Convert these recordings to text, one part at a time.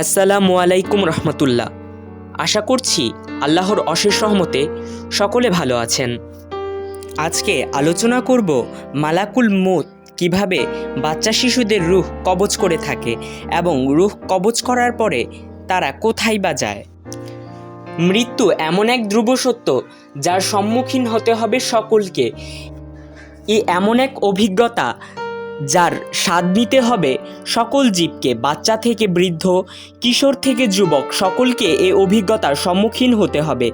আসসালামু আলাইকুম রহমতুল্লাহ। আশা করছি আল্লাহর অশেষ রহমতে সকলে ভালো আছেন। আজকে আলোচনা করব মালাকুল মউত কিভাবে বাচ্চা শিশুদের রূহ কবজ করে থাকে এবং রূহ কবজ করার পরে তারা কোথায় বা যায়। মৃত্যু এমন এক ধ্রুব সত্য যার সম্মুখীন হতে হবে সকলকে। এমন এক অভিজ্ঞতা যার স্বাদ নিতে হবে সকল জীবকে, বাচ্চা থেকে বৃদ্ধ, কিশোর থেকে যুবক, সকলকে এ অভিজ্ঞতার সম্মুখীন হতে হবে।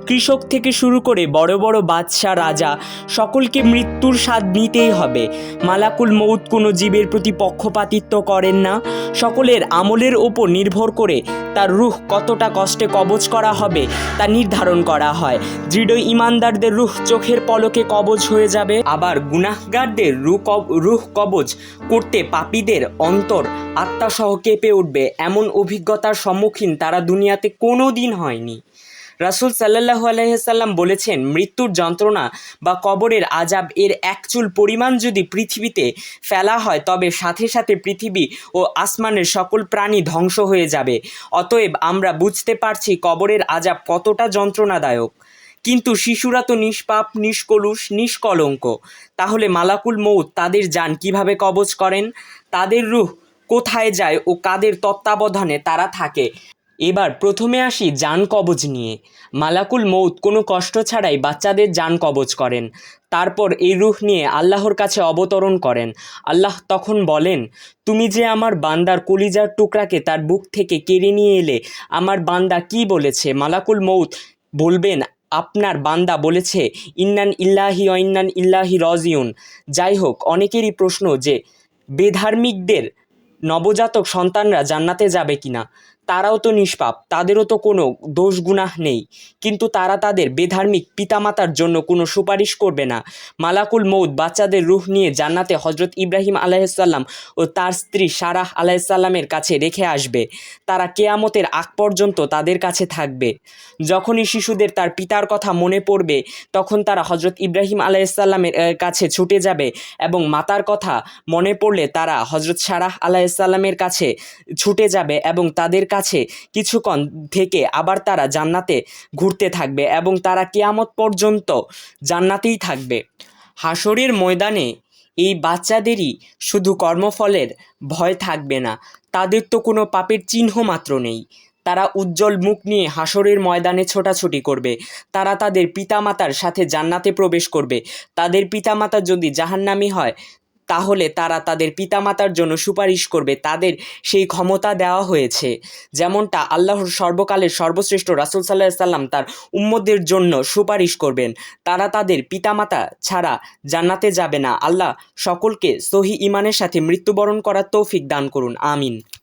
কৃষক থেকে শুরু করে বড় বড় বাদশা, রাজা, সকলকে মৃত্যুর স্বাদ নিতেই হবে। মালাকুল মউত কোনো জীবের প্রতি পক্ষপাতিত্ব করেন না। সকলের আমলের ওপর নির্ভর করে তার রূহ কতটা কষ্টে কবজ করা হবে তা নির্ধারণ করা হয়। দৃঢ় ইমানদারদের রূহ চোখের পলকে কবজ হয়ে যাবে, আবার গুনাহগারদের রূহ কবজ করতে পাপীদের অন্তর আত্মাসহ কেঁপে উঠবে। এমন অভিজ্ঞতার সম্মুখীন তারা দুনিয়াতে কোনো দিন হয়নি। রাসূল সাল্লাল্লাহু আলাইহি সাল্লাম বলেছেন, মৃত্যুর যন্ত্রণা বা কবরের আযাব এর এক চুল পরিমাণ যদি পৃথিবীতে ফেলা হয় তবে সাথে সাথে পৃথিবী ও আসমানের সকল প্রাণী ধ্বংস হয়ে যাবে। অতএব আমরা বুঝতে পারছি কবরের আযাব কতটা যন্ত্রণাদায়ক। কিন্তু শিশুরা তো নিষ্পাপ, নিষ্কলুষ, নিষ্কলঙ্ক। তাহলে মালাকুল মউত তাদের জান কিভাবে কবজ করেন? তাদের রূহ কোথায় যায় ও কাদের তত্ত্বাবধানে তারা থাকে? এবার প্রথমে আসি জান কবজ নিয়ে। মালাকুল মউত কোনো কষ্ট ছাড়াই বাচ্চাদের জান কবজ করেন। তারপর এই রূহ নিয়ে আল্লাহর কাছে অবতরণ করেন। আল্লাহ তখন বলেন, তুমি যে আমার বান্দার কলিজার টুকরাকে তার বুক থেকে কেড়ে নিয়ে এলে, আমার বান্দা কি বলেছে? মালাকুল মউত বলবেন, আপনার বান্দা বলেছে ইন্নান ইল্লাহি ওয়া ইন্নান ইল্লাহি রাজিউন। যাই হোক, অনেকেরই প্রশ্ন যে বেধার্মিকদের নবজাতক সন্তানরা জান্নাতে যাবে কিনা। তারাও তো নিষ্পাপ, তাদেরও তো কোনো দোষ গুনাহ নেই, কিন্তু তারা তাদের বেধার্মিক পিতামাতার জন্য কোনো সুপারিশ করবে না। মালাকুল মউত বাচ্চাদের রূহ নিয়ে জান্নাতে হজরত ইব্রাহিম আলাইহিসসালাম ও তার স্ত্রী সারাহ আলাইহিসসালামের কাছে রেখে আসবে। তারা কেয়ামতের আগ পর্যন্ত তাদের কাছে থাকবে। যখনই শিশুদের তার পিতার কথা মনে পড়বে তখন তারা হজরত ইব্রাহিম আলাইহিসসালামের কাছে ছুটে যাবে, এবং মাতার কথা মনে পড়লে তারা হজরত সারাহ আলাইহিসসালামের কাছে ছুটে যাবে এবং তাদের কাছে কিছুক্ষণ থেকে আবার তারা জান্নাতে ঘুরতে থাকবে এবং তারা কিয়ামত পর্যন্ত জান্নাতেই থাকবে। হাসরের ময়দানে এই বাচ্চাদেরই শুধু কর্মফলের ভয় থাকবে না, তাদের তো কোনো পাপের চিহ্ন মাত্র নেই। তারা উজ্জ্বল মুখ নিয়ে হাসরের ময়দানে ছোটাছুটি করবে। তারা তাদের পিতামাতার সাথে জান্নাতে প্রবেশ করবে। তাদের পিতামাতা যদি জাহান্নামী হয় তাহলে তারা তাদের পিতামাতার জন্য সুপারিশ করবে। তাদের সেই ক্ষমতা দেওয়া হয়েছে, যেমনটা আল্লাহর সর্বকালের সর্বশ্রেষ্ঠ রাসূল সাল্লাল্লাহু আলাইহি সাল্লাম তার উম্মতদের জন্য সুপারিশ করবেন। তারা তাদের পিতামাতা ছাড়া জান্নাতে যাবে না। আল্লাহ সকলকে সহি ঈমানের সাথে মৃত্যুবরণ করার তৌফিক দান করুন। আমিন।